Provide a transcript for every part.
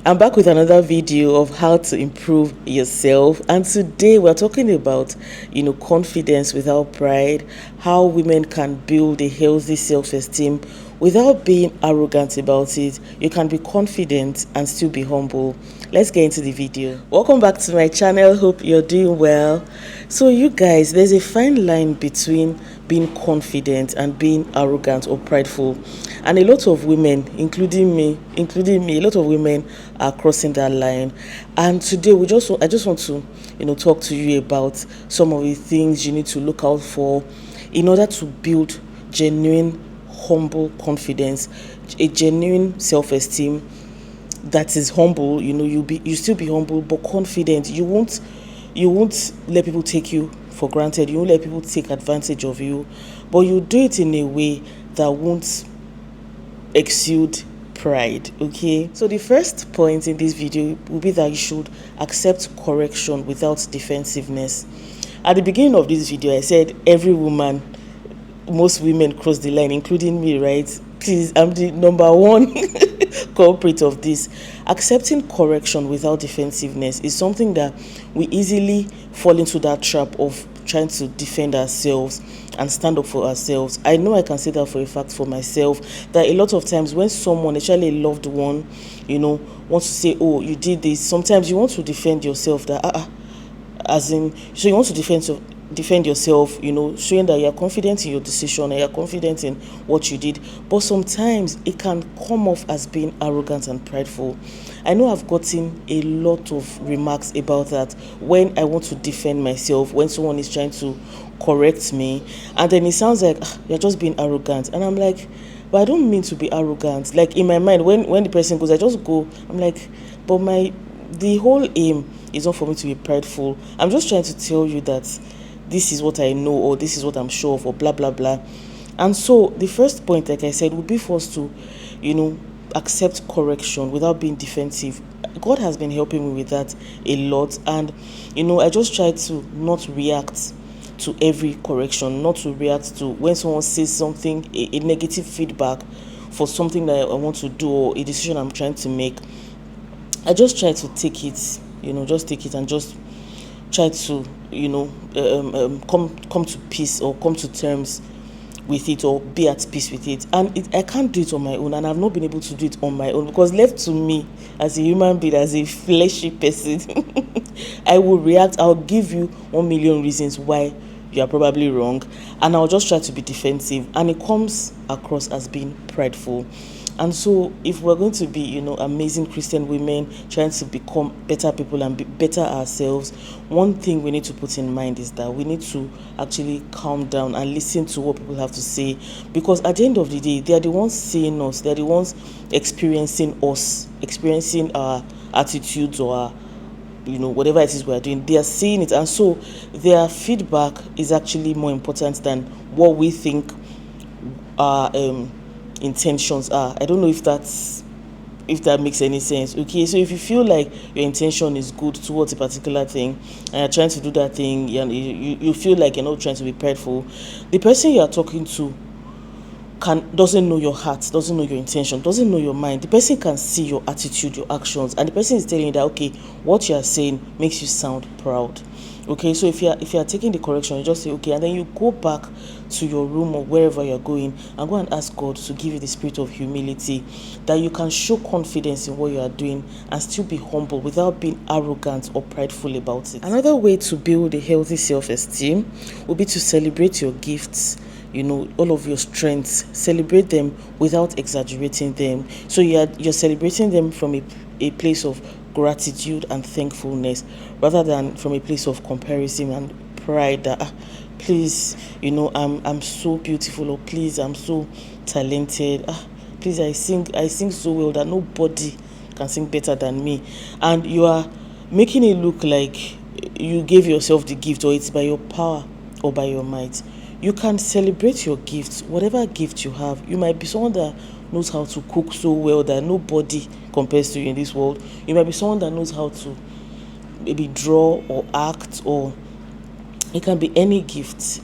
I'm back with another video of how to improve yourself, and today we're talking about confidence without pride, how women can build a healthy self-esteem without being arrogant about it. You can be confident and still be humble. Let's get into the video. Welcome back to my channel. Hope you're doing well. So you guys, there's a fine line between being confident and being arrogant or prideful, and a lot of women, including me, a lot of women are crossing that line. And today I just want to talk to you about some of the things you need to look out for in order to build genuine humble confidence, a genuine self-esteem that is humble. You still be humble but confident. You won't let people take you for granted. You won't let people take advantage of you, but you do it in a way that won't exude pride. Okay, so the first point in this video will be that you should accept correction without defensiveness. At the beginning of this video, I said most women cross the line, including me, right? Please, I'm the number one culprit of this. Accepting correction without defensiveness is something that we easily fall into that trap of trying to defend ourselves and stand up for ourselves. I know I can say that for a fact for myself, that a lot of times when someone, especially a loved one, wants to say, oh, you did this, sometimes you want to defend yourself, that so you want to defend yourself, showing that you're confident in your decision and you're confident in what you did. But sometimes it can come off as being arrogant and prideful. I know I've gotten a lot of remarks about that when I want to defend myself, when someone is trying to correct me, and then it sounds like you're just being arrogant. And I'm like, but I don't mean to be arrogant. Like in my mind, when the person goes, I just go, I'm like, but the whole aim is not for me to be prideful. I'm just trying to tell you that this is what I know, or this is what I'm sure of, or blah blah blah. And so the first point, like I said, would be for us to accept correction without being defensive. God has been helping me with that a lot, and I just try to not react to every correction, not to react to when someone says something, a negative feedback for something that I want to do or a decision I'm trying to make. I just try to take it, just take it and just try to come to peace, or come to terms with it, or be at peace with it. And I can't do it on my own, and I've not been able to do it on my own, because left to me as a human being, as a fleshy person, I will react. I'll give you 1 million reasons why you are probably wrong, and I'll just try to be defensive, and it comes across as being prideful. And so if we're going to be amazing Christian women trying to become better people and be better ourselves, one thing we need to put in mind is that we need to actually calm down and listen to what people have to say, because at the end of the day, they are the ones seeing us, they are the ones experiencing us, experiencing our attitudes, or our whatever it is we are doing. They are seeing it, and so their feedback is actually more important than what we think our intentions are. I don't know if that makes any sense. Okay, so if you feel like your intention is good towards a particular thing, and you're trying to do that thing, you feel like you're not trying to be prideful, the person you are talking to doesn't know your heart, doesn't know your intention, doesn't know your mind. The person can see your attitude, your actions, and the person is telling you that, okay, what you are saying makes you sound proud. Okay, so if you are taking the correction, you just say okay, and then you go back to your room or wherever you're going and go and ask God to give you the spirit of humility, that you can show confidence in what you are doing and still be humble without being arrogant or prideful about it. Another way to build a healthy self-esteem would be to celebrate your gifts, all of your strengths. Celebrate them without exaggerating them. So you're celebrating them from a place of gratitude and thankfulness, rather than from a place of comparison and pride that please, I'm so beautiful, or please, I'm so talented, please, I sing so well that nobody can sing better than me. And you are making it look like you gave yourself the gift, or it's by your power or by your might. You can celebrate your gifts, whatever gift you have. You might be someone that knows how to cook so well that nobody compares to you in this world. You might be someone that knows how to maybe draw or act, or it can be any gift.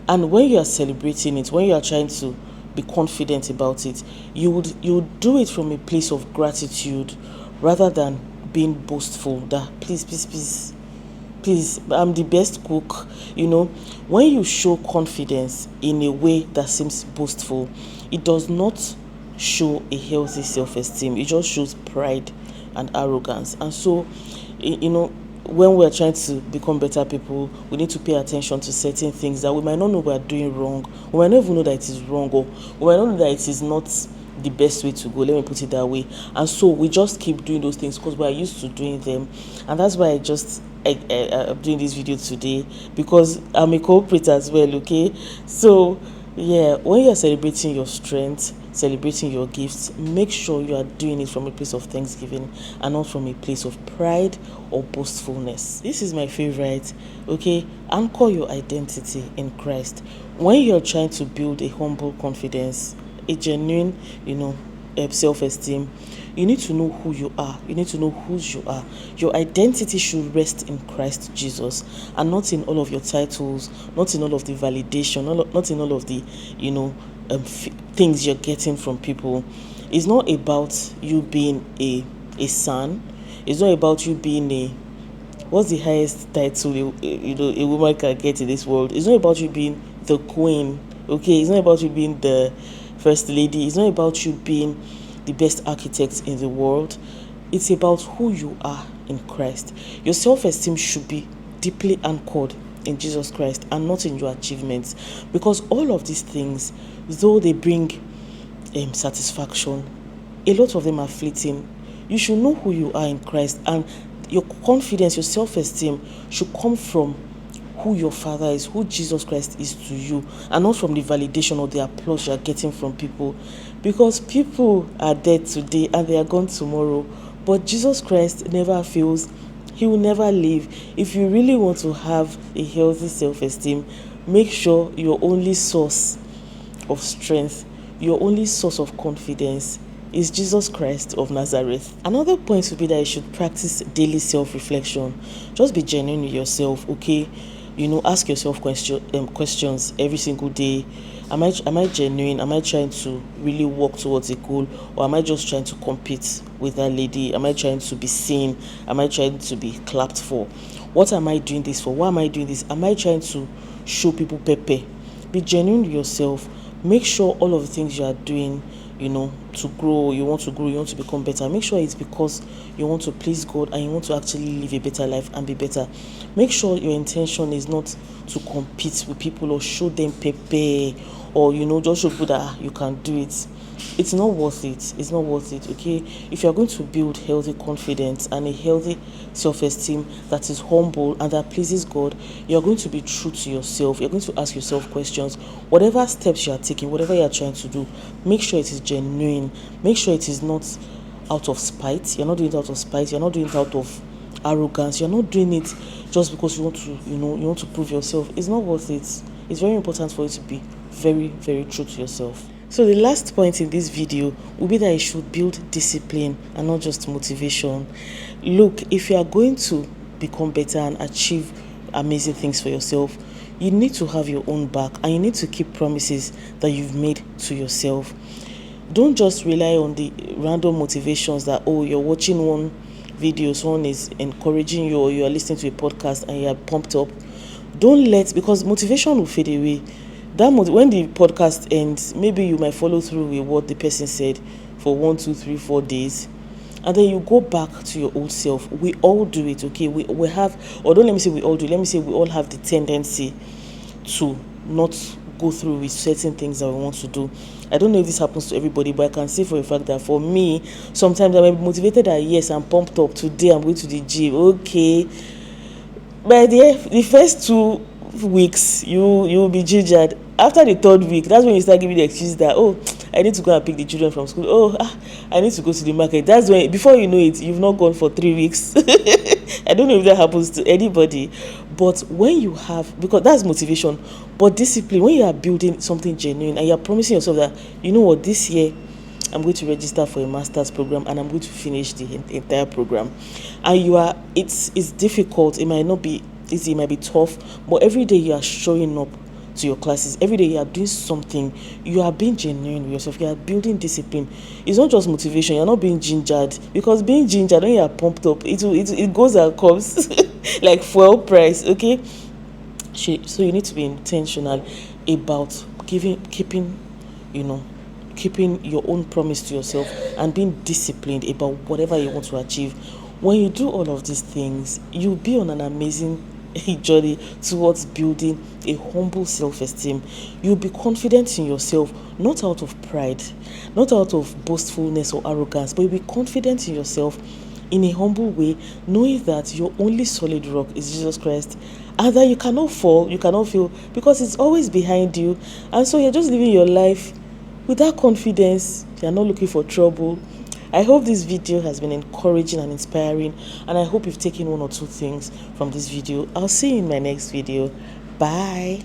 And when you are celebrating it, when you are trying to be confident about it, you would do it from a place of gratitude rather than being boastful that please, I'm the best cook. When you show confidence in a way that seems boastful, it does not show a healthy self-esteem. It just shows pride and arrogance. And so, when we're trying to become better people, we need to pay attention to certain things that we might not know we're doing wrong. We might not even know that it is wrong, or we might not know that it is not the best way to go. Let me put it that way. And so we just keep doing those things because we're used to doing them. And that's why I'm doing this video today, because I'm a culprit as well. Okay, so yeah, when you're celebrating your strength, celebrating your gifts, make sure you are doing it from a place of thanksgiving and not from a place of pride or boastfulness. This is my favorite. Okay, anchor your identity in Christ. When you're trying to build a humble confidence, a genuine self-esteem, you need to know who you are. You need to know whose you are. Your identity should rest in Christ Jesus, and not in all of your titles, not in all of the validation, not in all of the things you're getting from people. It's not about you being a son. It's not about you being what's the highest title a woman can get in this world. It's not about you being the queen. Okay, it's not about you being the first lady. It's not about you being the best architect in the world. It's about who you are in Christ. Your self-esteem should be deeply anchored in Jesus Christ and not in your achievements, because all of these things, though they bring satisfaction, a lot of them are fleeting. You should know who you are in Christ, and your confidence, your self-esteem should come from who your Father is, who Jesus Christ is to you, and not from the validation or the applause you are getting from people. Because people are dead today and they are gone tomorrow, but Jesus Christ never fails. He will never leave. If you really want to have a healthy self-esteem, make sure your only source of strength, your only source of confidence is Jesus Christ of Nazareth. Another point would be that you should practice daily self-reflection. Just be genuine with yourself, okay? Ask yourself questions every single day. Am I genuine? Am I trying to really work towards a goal, or am I just trying to compete with that lady? Am I trying to be seen? Am I trying to be clapped for? What am I doing this for? Why am I doing this? Am I trying to show people pepe? Be genuine with yourself. Make sure all of the things you are doing, to grow, you want to become better. Make sure it's because you want to please God and you want to actually live a better life and be better. Make sure your intention is not to compete with people or show them pepe, or just show people that you can do it. It's not worth it. It's not worth it, okay? If you're going to build healthy confidence and a healthy self-esteem that is humble and that pleases God, you're going to be true to yourself. You're going to ask yourself questions. Whatever steps you are taking, whatever you are trying to do, make sure it is genuine. Make sure it is not out of spite. You're not doing it out of spite. You're not doing it out of arrogance. You're not doing it just because you want to prove yourself. It's not worth it. It's very important for you to be very, very true to yourself. So the last point in this video will be that you should build discipline and not just motivation. Look, if you are going to become better and achieve amazing things for yourself, you need to have your own back, and you need to keep promises that you've made to yourself. Don't just rely on the random motivations that, you're watching one video, someone is encouraging you, or you are listening to a podcast and you are pumped up. Because motivation will fade away. When the podcast ends, maybe you might follow through with what the person said for 1, 2, 3, 4 days, and then you go back to your old self. We all do it, okay? We have, or don't let me say we all do, let me say we all have the tendency to not go through with certain things that we want to do. I don't know if this happens to everybody, but I can say for a fact that for me, sometimes I'm motivated that, yes, I'm pumped up. Today I'm going to the gym, okay? By the first 2 weeks, you'll be gingered. After the 3rd week, that's when you start giving the excuse that, I need to go and pick the children from school. I need to go to the market. That's when, before you know it, you've not gone for 3 weeks. I don't know if that happens to anybody, but when you have, because that's motivation, but discipline, when you are building something genuine and you're promising yourself that, this year I'm going to register for a master's program and I'm going to finish the entire program, and it's difficult. It might not be easy, it might be tough, but every day you are showing up to your classes. Every day you are doing something. You are being genuine with yourself. You are building discipline. It's not just motivation. You're not being gingered, because being gingered when you are pumped up, it goes and comes like fuel price. Okay, so you need to be intentional about keeping, keeping your own promise to yourself, and being disciplined about whatever you want to achieve. When you do all of these things, you'll be on an amazing journey towards building a humble self-esteem. You'll be confident in yourself, not out of pride, not out of boastfulness or arrogance, but you'll be confident in yourself in a humble way, knowing that your only solid rock is Jesus Christ, and that you cannot fall, you cannot fail, because it's always behind you. And so you're just living your life with that confidence. You're not looking for trouble. I hope this video has been encouraging and inspiring, and I hope you've taken one or two things from this video. I'll see you in my next video. Bye.